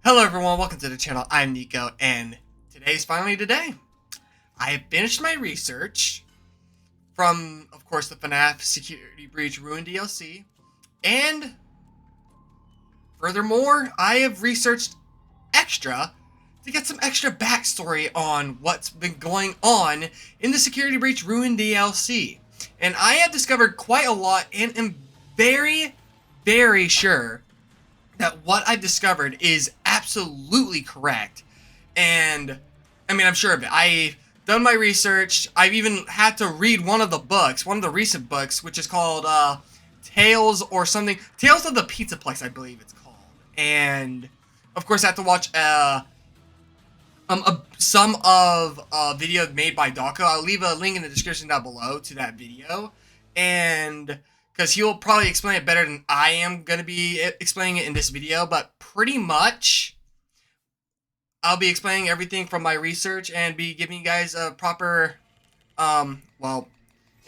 Hello everyone, welcome to the channel. I'm Nico, and today's finally the day. I have finished my research from, of course, the FNAF Security Breach Ruin DLC, and furthermore, I have researched extra to get some extra backstory on what's been going on in the Security Breach Ruin DLC. And I have discovered quite a lot and am very, very sure that what I've discovered is absolutely correct. And I mean, I'm sure of it. I've done my research. I've even had to read one of the books, one of the recent books, which is called Tales or something. Tales of the Pizzaplex, I believe it's called. And of course, I have to watch some of a video made by Dawko. I'll leave a link in the description down below to that video. And because he'll probably explain it better than I am going to be explaining it in this video. But pretty much, I'll be explaining everything from my research and be giving you guys a proper, in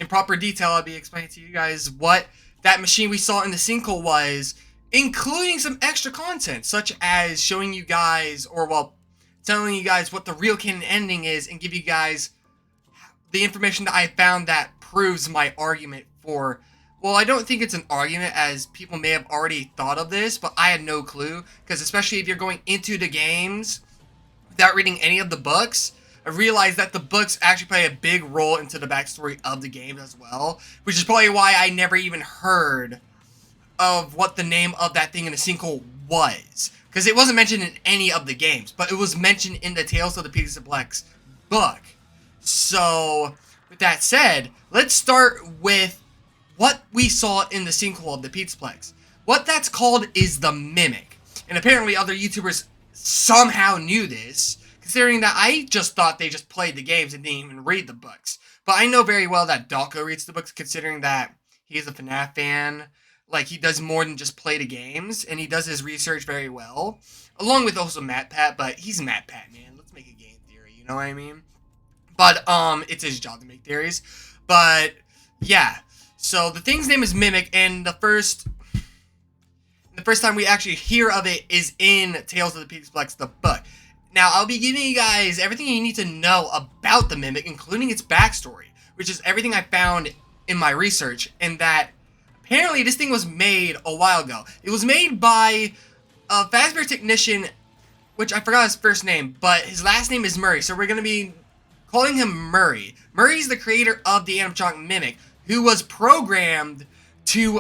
proper detail, I'll be explaining to you guys what that machine we saw in the sinkhole was, including some extra content, such as showing you guys, telling you guys what the real canon ending is and give you guys the information that I found that proves my argument for. Well, I don't think it's an argument, as people may have already thought of this, but I had no clue, because especially if you're going into the games without reading any of the books, I realized that the books actually play a big role into the backstory of the game as well, which is probably why I never even heard of what the name of that thing in the sinkhole was, because it wasn't mentioned in any of the games, but it was mentioned in the Tales of the Pizzaplex book. So, with that said, let's start with what we saw in the sinkhole of the Pizzaplex. What that's called is the Mimic. And apparently other YouTubers somehow knew this, considering that I just thought they just played the games and didn't even read the books. But I know very well that Dawko reads the books, considering that he's a FNAF fan. Like, he does more than just play the games, and he does his research very well. Along with also MatPat, but he's MatPat, man. Let's make a game theory, you know what I mean? But, it's his job to make theories. But, yeah. So, the thing's name is Mimic, and the first time we actually hear of it is in Tales of the Pizzaplex, the book. Now, I'll be giving you guys everything you need to know about the Mimic, including its backstory, which is everything I found in my research, and that apparently this thing was made a while ago. It was made by a Fazbear technician, which I forgot his first name, but his last name is Murray, so we're going to be calling him Murray. Murray's the creator of the animatronic Mimic, who was programmed to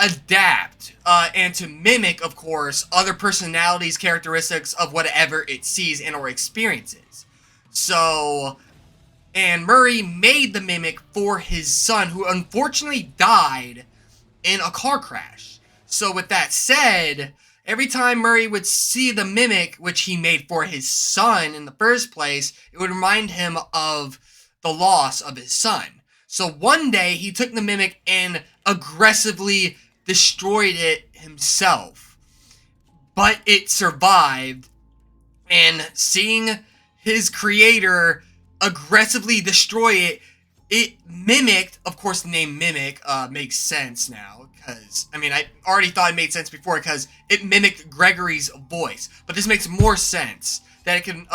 adapt and to mimic, of course, other personalities, characteristics of whatever it sees and or experiences. So, and Murray made the Mimic for his son, who unfortunately died in a car crash. So with that said, every time Murray would see the Mimic, which he made for his son in the first place, it would remind him of the loss of his son. So one day, he took the Mimic and aggressively destroyed it himself. But it survived, and seeing his creator aggressively destroy it, it mimicked, of course the name Mimic makes sense now, because, I mean, I already thought it made sense before, because it mimicked Gregory's voice, but this makes more sense, that it can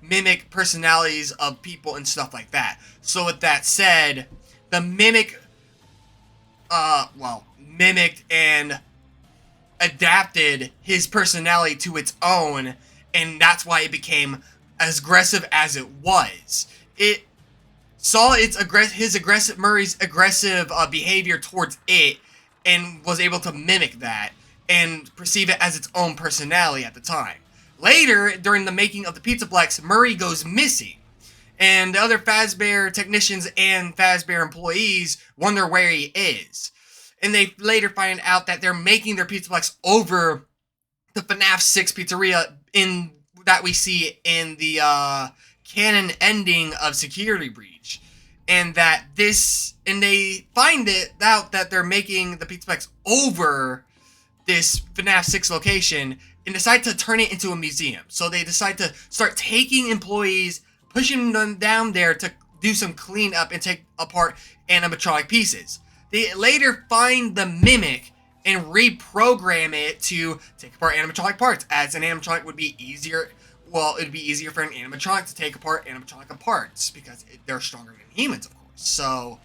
mimic personalities of people and stuff like that. So with that said, the Mimic, mimicked and adapted his personality to its own, and that's why it became as aggressive as it was. It saw Murray's aggressive behavior towards it, and was able to mimic that, and perceive it as its own personality at the time. Later, during the making of the Pizzaplex, Murray goes missing, and the other Fazbear technicians and Fazbear employees wonder where he is. And they later find out that they're making their Pizzaplex over the FNAF 6 pizzeria that we see in the canon ending of Security Breach. And they find it out that they're making the Pizzaplex over this FNAF 6 location, and decide to turn it into a museum. So they decide to start taking employees, pushing them down there to do some cleanup and take apart animatronic pieces. They later find the Mimic and reprogram it to take apart animatronic parts, as an animatronic would be easier. Well, it'd be easier for an animatronic to take apart animatronic parts because they're stronger than humans, of course. So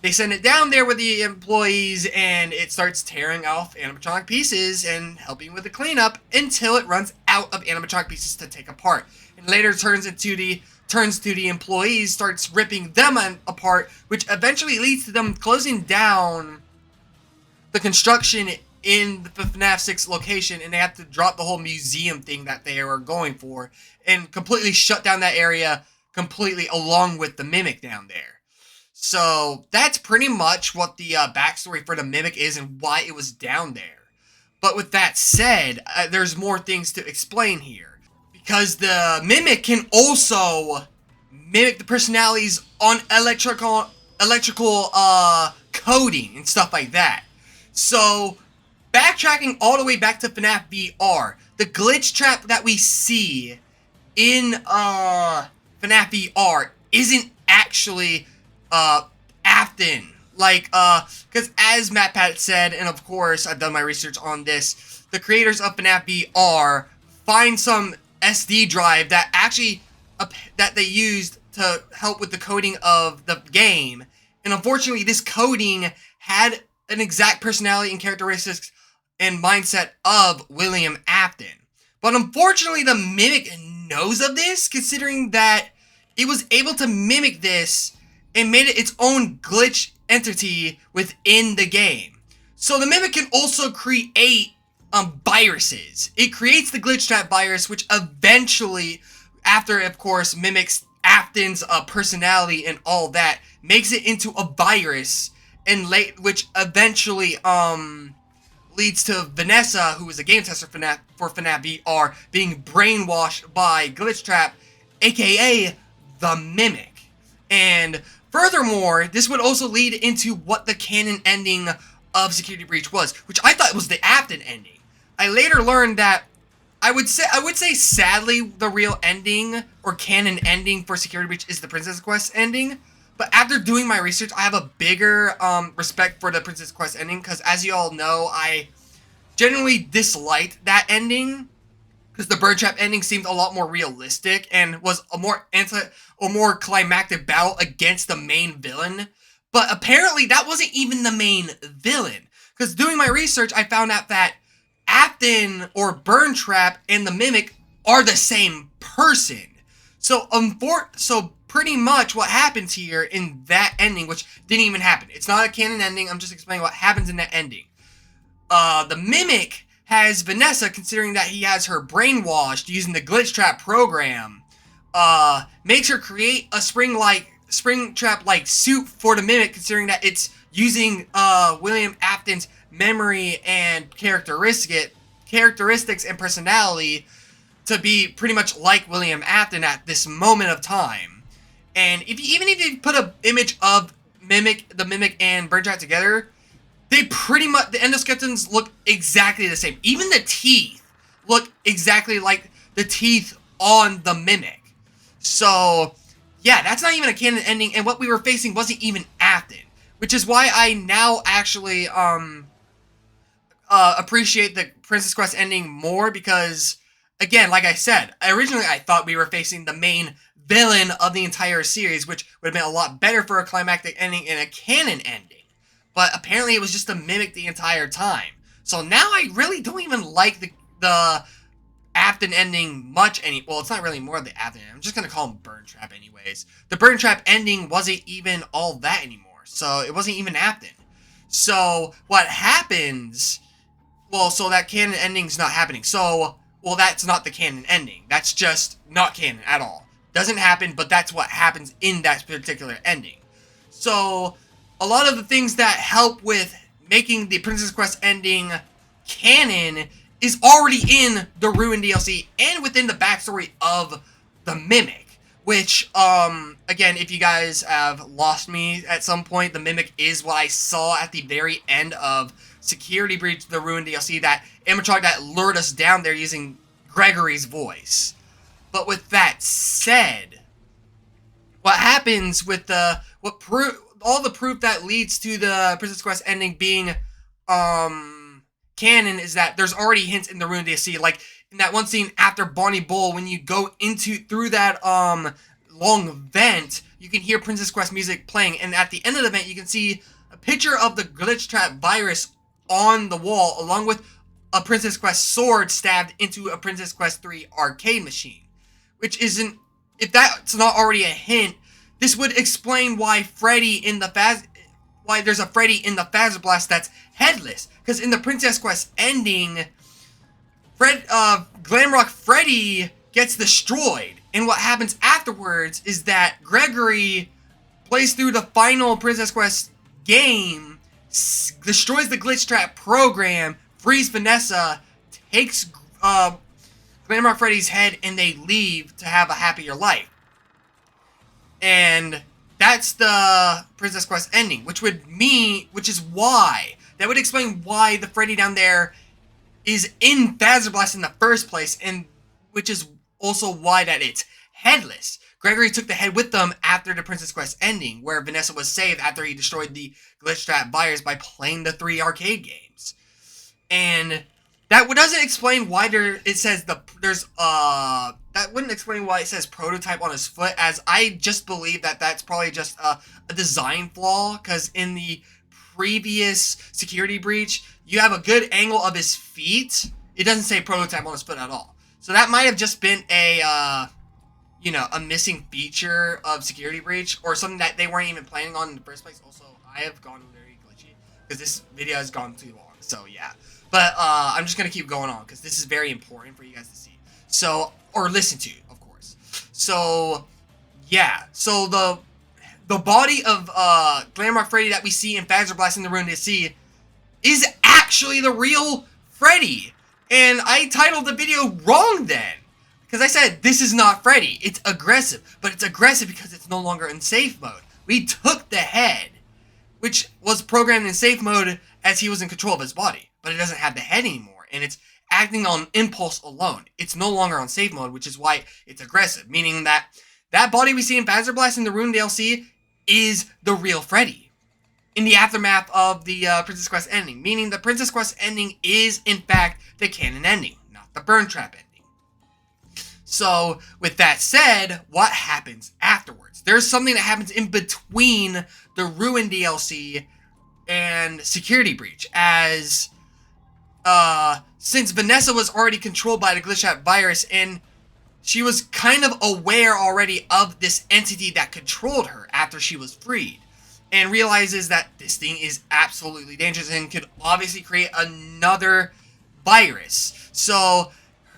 they send it down there with the employees, and it starts tearing off animatronic pieces and helping with the cleanup until it runs out of animatronic pieces to take apart. And later turns to the employees, starts ripping them apart, which eventually leads to them closing down the construction in the FNAF 6 location, and they have to drop the whole museum thing that they were going for and completely shut down that area completely, along with the Mimic down there. So that's pretty much what the backstory for the Mimic is and why it was down there. But with that said, there's more things to explain here. Because the Mimic can also mimic the personalities on electrical coding and stuff like that. So, backtracking all the way back to FNAF VR, the glitch trap that we see in FNAF VR isn't actually Afton. Like, because as MatPat said, and of course I've done my research on this, the creators of FNAF VR find some SD drive that actually that they used to help with the coding of the game, and unfortunately this coding had an exact personality and characteristics and mindset of William Afton. But unfortunately the Mimic knows of this, considering that it was able to mimic this and made it its own glitch entity within the game. So the Mimic can also create viruses. It creates the glitch trap virus, which eventually, after of course mimics Afton's personality and all that, makes it into a virus, and which eventually leads to Vanessa, who is a game tester for FNAF VR, being brainwashed by Glitchtrap, aka the Mimic. And furthermore, this would also lead into what the canon ending of Security Breach was, which I thought was the Afton ending. I later learned that I would say sadly the real ending or canon ending for Security Breach is the Princess Quest ending. But after doing my research, I have a bigger respect for the Princess Quest ending, because as you all know, I generally disliked that ending, because the Bird Trap ending seemed a lot more realistic and was a more climactic battle against the main villain. But apparently that wasn't even the main villain, because doing my research, I found out that Afton or Burn Trap and the Mimic are the same person. So pretty much what happens here in that ending, which didn't even happen. It's not a canon ending. I'm just explaining what happens in that ending. The Mimic has Vanessa, considering that he has her brainwashed using the glitch trap program. Makes her create a spring trap like suit for the Mimic, considering that it's using William Afton's memory and characteristics and personality to be pretty much like William Afton at this moment of time. And even if you put an image of the Mimic and Bird Trap together, they pretty much, the endoskeletons look exactly the same. Even the teeth look exactly like the teeth on the Mimic. So, yeah, that's not even a canon ending, and what we were facing wasn't even Afton. Which is why I now actually appreciate the Princess Quest ending more, because, again, like I said, originally I thought we were facing the main villain of the entire series, which would have been a lot better for a climactic ending and a canon ending. But apparently it was just a Mimic the entire time. So now I really don't even like the Afton ending much well, it's not really more of the Afton ending. I'm just going to call him Burn Trap anyways. The Burn Trap ending wasn't even all that anymore. So it wasn't even Afton. So what happens... Well, so that canon ending's not happening. So, well, that's not the canon ending. That's just not canon at all. Doesn't happen, but that's what happens in that particular ending. So, a lot of the things that help with making the Princess Quest ending canon is already in the Ruin DLC and within the backstory of the Mimic. Which, again, if you guys have lost me at some point, the Mimic is what I saw at the very end of Security Breach, the Ruin DLC, that animatronic that lured us down there using Gregory's voice. But with that said, what happens with all the proof that leads to the Princess Quest ending being, canon is that there's already hints in the Ruin DLC, like in that one scene after Bonnie Bull, when you go through that long vent, you can hear Princess Quest music playing, and at the end of the vent, you can see a picture of the glitch trap virus on the wall, along with a Princess Quest sword stabbed into a Princess Quest 3 arcade machine. Which isn't, if that's not already a hint, this would explain why why there's a Freddy in the Phasma Blast that's headless. Because in the Princess Quest ending, Glamrock Freddy gets destroyed. And what happens afterwards is that Gregory plays through the final Princess Quest game, destroys the glitch trap program, frees Vanessa, takes Glamrock Freddy's head, and they leave to have a happier life. And that's the Princess Quest ending, which is why, that would explain why the Freddy down there is in Phasma Blast in the first place, and which is also why that it's headless. Gregory took the head with them after the Princess Quest ending, where Vanessa was saved after he destroyed the glitch trap virus by playing the 3 arcade games. And that doesn't explain why that wouldn't explain why it says prototype on his foot, as I just believe that that's probably just a design flaw, because in the previous security breach, you have a good angle of his feet. It doesn't say prototype on his foot at all. So that might have just been a missing feature of security breach, or something that they weren't even planning on in the first place. Also, I have gone very glitchy, because this video has gone too long, so yeah. But I'm just going to keep going on, because this is very important for you guys to see. So, or listen to, of course. So, yeah. So, the body of Glamrock Freddy that we see in Phasma Blast in the Ruin DLC is actually the real Freddy. And I titled the video wrong then. Because I said, this is not Freddy. It's aggressive. But it's aggressive because it's no longer in safe mode. We took the head, which was programmed in safe mode as he was in control of his body. But it doesn't have the head anymore, and it's acting on impulse alone. It's no longer on safe mode, which is why it's aggressive, meaning that that body we see in Phasma Blast in the Ruin DLC is the real Freddy in the aftermath of the Princess Quest ending, meaning the Princess Quest ending is, in fact, the canon ending, not the Burn Trap ending. So, with that said, what happens afterwards? There's something that happens in between the Ruin DLC and Security Breach, as since Vanessa was already controlled by the glitch trap virus, and she was kind of aware already of this entity that controlled her after she was freed, and realizes that this thing is absolutely dangerous and could obviously create another virus. So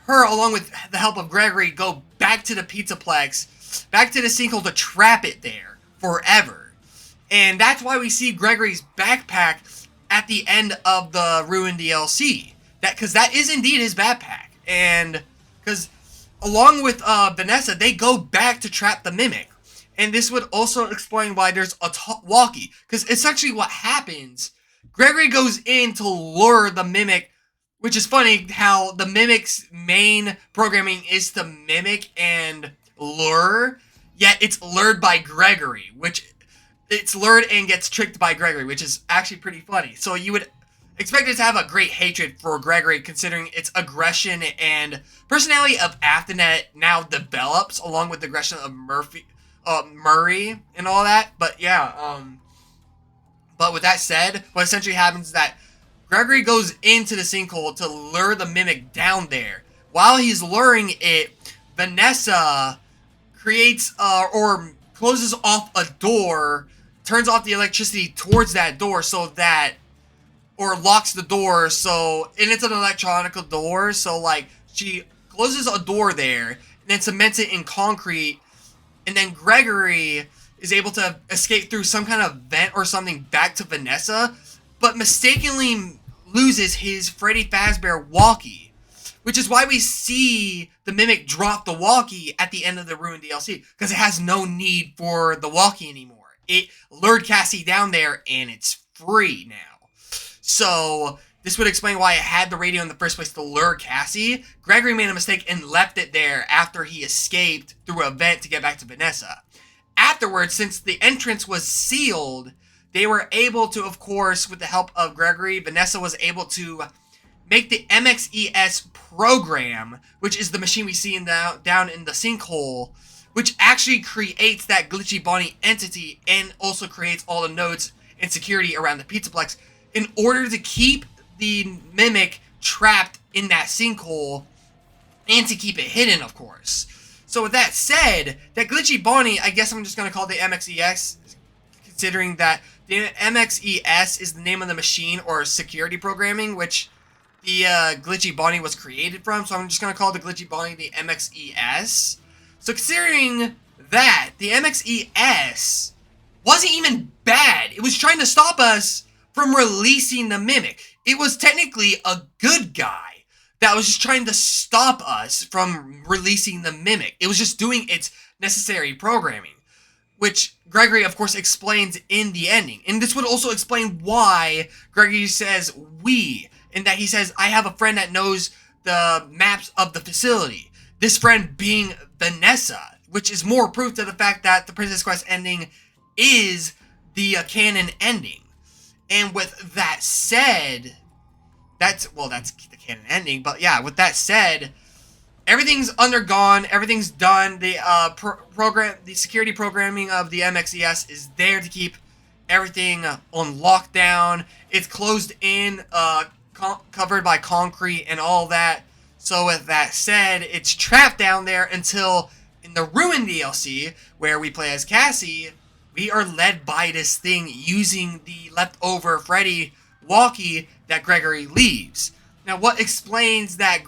her, along with the help of Gregory, go back to the Pizzaplex, back to the sinkhole to trap it there forever. And that's why we see Gregory's backpack at the end of the Ruin DLC. Because that is indeed his backpack. And because along with Vanessa, they go back to trap the Mimic. And this would also explain why there's a walkie. Because essentially what happens, Gregory goes in to lure the Mimic, which is funny how the Mimic's main programming is to mimic and lure, yet it's lured by Gregory, it's lured and gets tricked by Gregory, which is actually pretty funny. So you would expect it to have a great hatred for Gregory, considering its aggression and personality of Afternet now develops, along with the aggression of Murray and all that. But yeah, but with that said, what essentially happens is that Gregory goes into the sinkhole to lure the Mimic down there. While he's luring it, Vanessa creates or closes off a door, turns off the electricity towards that door or locks the door, and it's an electronical door, so like she closes a door there and then cements it in concrete, and then Gregory is able to escape through some kind of vent or something back to Vanessa, but mistakenly loses his Freddy Fazbear walkie, which is why we see the Mimic drop the walkie at the end of the Ruin DLC, because it has no need for the walkie anymore. It lured Cassie down there, and it's free now. So this would explain why it had the radio in the first place to lure Cassie. Gregory made a mistake and left it there after he escaped through a vent to get back to Vanessa. Afterwards, since the entrance was sealed, they were able to, of course, with the help of Gregory, Vanessa was able to make the MXES program, which is the machine we see down in the sinkhole, which actually creates that glitchy Bonnie entity and also creates all the nodes and security around the Pizzaplex in order to keep the Mimic trapped in that sinkhole and to keep it hidden, of course. So with that said, that glitchy Bonnie, I guess I'm just going to call it the MXES, considering that the MXES is the name of the machine or security programming, which the glitchy Bonnie was created from. So I'm just going to call the glitchy Bonnie the MXES. So considering that, the MXES wasn't even bad. It was trying to stop us from releasing the Mimic. It was technically a good guy that was just trying to stop us from releasing the Mimic. It was just doing its necessary programming, which Gregory, of course, explains in the ending. And this would also explain why Gregory says we, and that he says, I have a friend that knows the maps of the facility. This friend being Vanessa, which is more proof to the fact that the Princess Quest ending is the canon ending. And with that said, that's the canon ending. But yeah, with that said, everything's undergone, everything's done. The the security programming of the MXES is there to keep everything on lockdown. It's closed in, covered by concrete and all that. So with that said, it's trapped down there until in the Ruin DLC, where we play as Cassie, we are led by this thing using the leftover Freddy walkie that Gregory leaves. Now, what explains that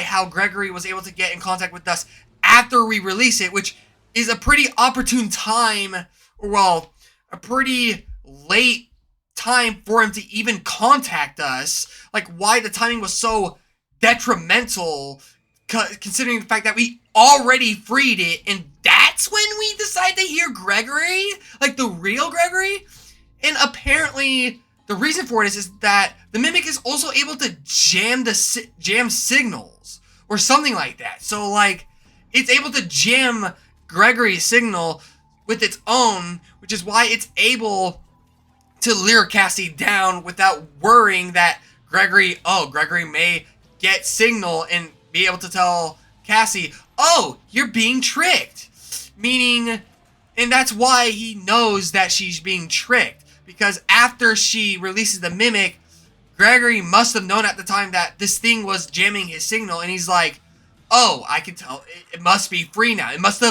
how Gregory was able to get in contact with us after we release it, which is a pretty opportune time, well, a pretty late time for him to even contact us. Like, why the timing was so detrimental, considering the fact that we already freed it, and that's when we decide to hear Gregory, like the real Gregory. And apparently the reason for it is that the Mimic is also able to jam signals or something like that. So like it's able to jam Gregory's signal with its own, which is why it's able to lure Cassie down without worrying that Gregory may get signal and be able to tell Cassie, oh, you're being tricked. Meaning, and that's why he knows that she's being tricked. Because after she releases the Mimic, Gregory must have known at the time that this thing was jamming his signal. And he's like, oh, I can tell. It must be free now. It must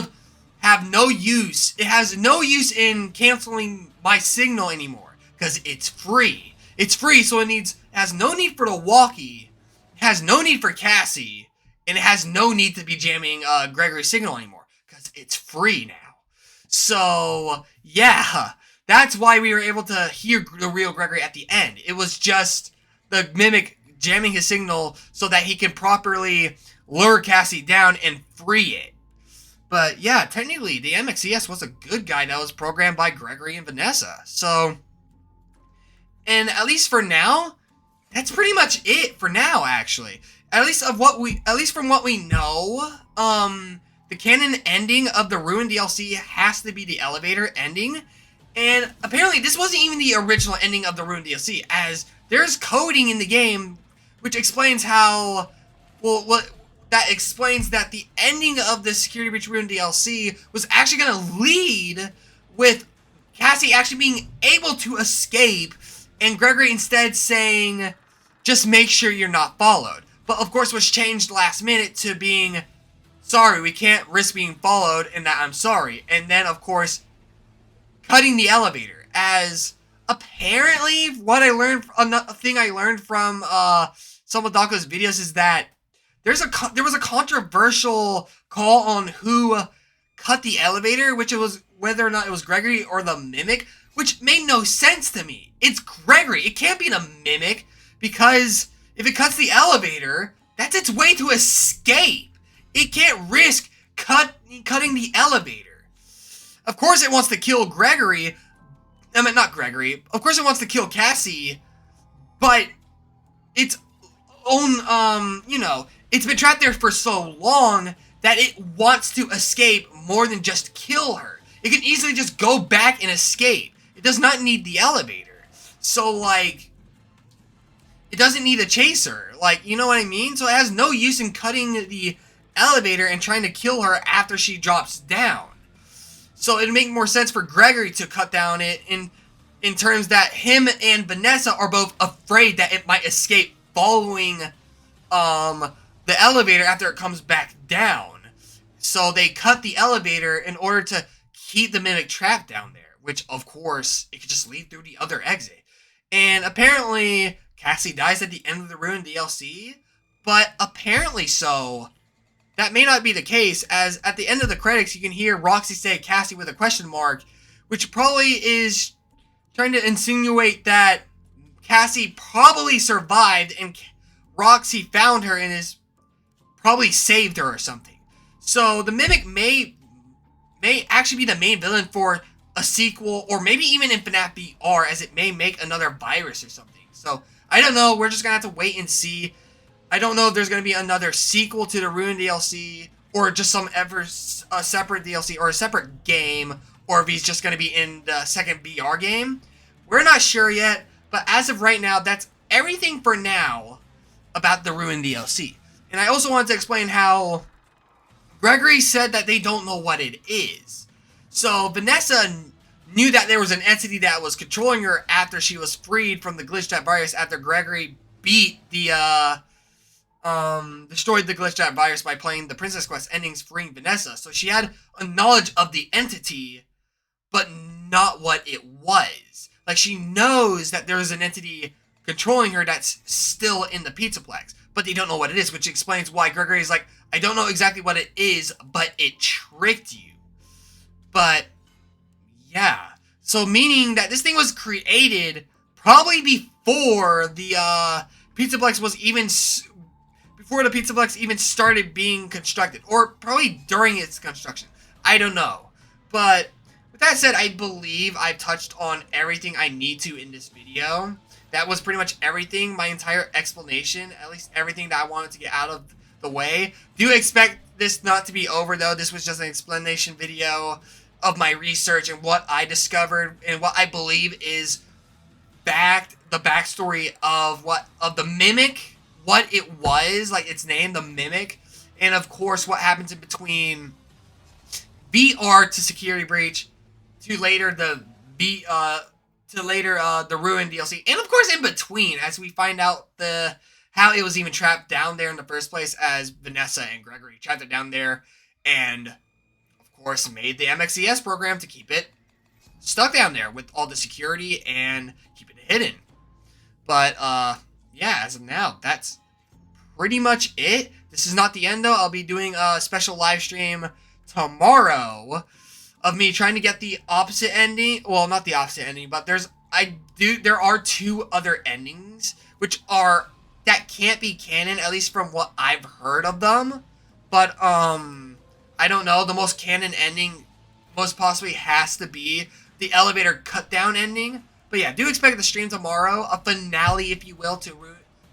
have no use. It has no use in canceling my signal anymore. Because it's free. It's free, so it has no need for the walkie. It has no need for Cassie. And it has no need to be jamming Gregory's signal anymore. Because it's free now. So, yeah. That's why we were able to hear the real Gregory at the end. It was just the Mimic jamming his signal so that he can properly lure Cassie down and free it. But yeah, technically, the MXES was a good guy that was programmed by Gregory and Vanessa. So, and at least for now, that's pretty much it for now, actually. At least from what we know, the canon ending of the Ruin DLC has to be the elevator ending. And apparently this wasn't even the original ending of the Ruin DLC, as there's coding in the game which explains how, that explains that the ending of the Security Breach Ruin DLC was actually going to lead with Cassie actually being able to escape, and Gregory instead saying, just make sure you're not followed. But of course was changed last minute to being, sorry, we can't risk being followed, and that I'm sorry. And then, of course, cutting the elevator, as apparently what I learned, a thing I learned from some of Dako's videos is that there was a controversial call on who cut the elevator, which it was whether or not it was Gregory or the Mimic, which made no sense to me. It's Gregory. It can't be the Mimic, because if it cuts the elevator, that's its way to escape. It can't risk cutting the elevator. Of course it wants to kill Gregory. I mean, not Gregory. Of course it wants to kill Cassie. But its own, it's been trapped there for so long that it wants to escape more than just kill her. It can easily just go back and escape. It does not need the elevator. So, like, it doesn't need a chaser. Like, you know what I mean? So it has no use in cutting the elevator and trying to kill her after she drops down. So it'd make more sense for Gregory to cut down it in terms that him and Vanessa are both afraid that it might escape following the elevator after it comes back down. So they cut the elevator in order to keep the mimic trapped down there, which of course it could just lead through the other exit. And apparently Cassie dies at the end of the Ruin DLC, but apparently so. That may not be the case, as at the end of the credits you can hear Roxy say Cassie with a question mark, which probably is trying to insinuate that Cassie probably survived and Roxy found her and is probably saved her or something. So the Mimic may actually be the main villain for a sequel, or maybe even in FNAF VR, as it may make another virus or something. So I don't know, we're just gonna have to wait and see. I don't know if there's going to be another sequel to the Ruin DLC, or just some separate DLC, or a separate game, or if he's just going to be in the second VR game. We're not sure yet, but as of right now, that's everything for now about the Ruin DLC. And I also wanted to explain how Gregory said that they don't know what it is. So Vanessa knew that there was an entity that was controlling her after she was freed from the glitched out virus, after Gregory beat the destroyed the glitched out virus by playing the Princess Quest endings freeing Vanessa. So she had a knowledge of the entity, but not what it was. Like, she knows that there is an entity controlling her that's still in the Pizzaplex, but they don't know what it is, which explains why Gregory's like, I don't know exactly what it is, but it tricked you. But, yeah. So meaning that this thing was created probably before the Pizzaplex was even... before the Pizzaplex even started being constructed, or probably during its construction. I don't know. But with that said, I believe I've touched on everything I need to in this video. That was pretty much everything, my entire explanation, at least everything that I wanted to get out of the way. Do expect this not to be over, though. This was just an explanation video of my research and what I discovered and what I believe is the backstory of the Mimic, what it was, like its name, the Mimic, and of course what happens in between VR to Security Breach to later the Ruin DLC, and of course in between, as we find out how it was even trapped down there in the first place, as Vanessa and Gregory trapped it down there, and of course made the MXCS program to keep it stuck down there with all the security and keep it hidden. But yeah, as of now, that's pretty much it. This is not the end, though. I'll be doing a special live stream tomorrow of me trying to get the opposite ending. Well, not the opposite ending, but there are two other endings that can't be canon, at least from what I've heard of them. But I don't know. The most canon ending most possibly has to be the elevator cut down ending. But yeah, do expect the stream tomorrow, a finale, if you will, to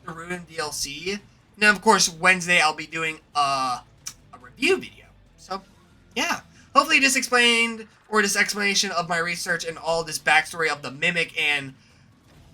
the Ruin DLC. And then, of course, Wednesday I'll be doing a review video. So, yeah. Hopefully this explanation of my research and all this backstory of the Mimic and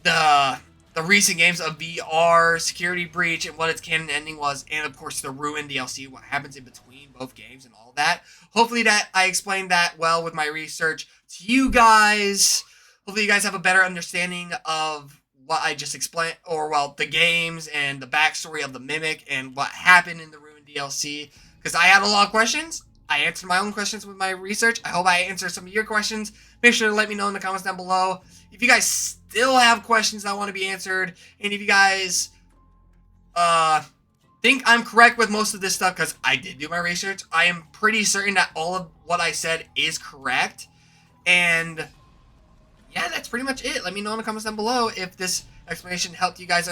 the recent games of VR, Security Breach, and what its canon ending was, and of course the Ruin DLC, what happens in between both games and all that. Hopefully that I explained that well with my research to you guys. Hopefully you guys have a better understanding of what I just explained, or well, the games and the backstory of the Mimic and what happened in the Ruin DLC. Because I had a lot of questions. I answered my own questions with my research. I hope I answered some of your questions. Make sure to let me know in the comments down below. If you guys still have questions that want to be answered, and if you guys think I'm correct with most of this stuff, because I did do my research, I am pretty certain that all of what I said is correct. And yeah, that's pretty much it. Let me know in the comments down below if this explanation helped you guys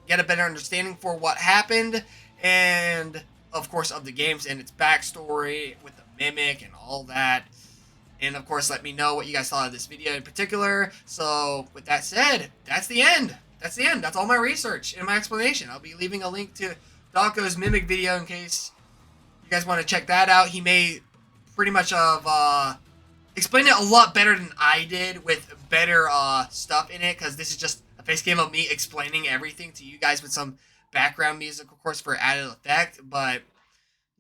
get a better understanding for what happened, and of course of the games and its backstory with the Mimic and all that. And of course, let me know what you guys thought of this video in particular. So with that said, that's the end. That's the end. That's all my research and my explanation. I'll be leaving a link to Daco's Mimic video in case you guys want to check that out. He may pretty much have explained it a lot better than I did, with better stuff in it, because this is just a a face cam of me explaining everything to you guys with some background music, of course, for added effect. But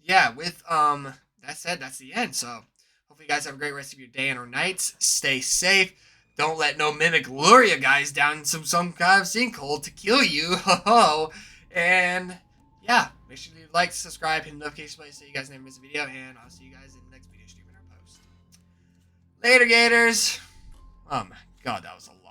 yeah, with that said, that's the end. So hopefully you guys have a great rest of your day and or nights. Stay safe. Don't let no mimic lure you guys down into some kind of sinkhole to kill you. Ho ho. And yeah, make sure you like, subscribe, hit the notification bell so you guys never miss a video. And I'll see you guys in the next video stream or post. Later, Gators. Oh my god, that was a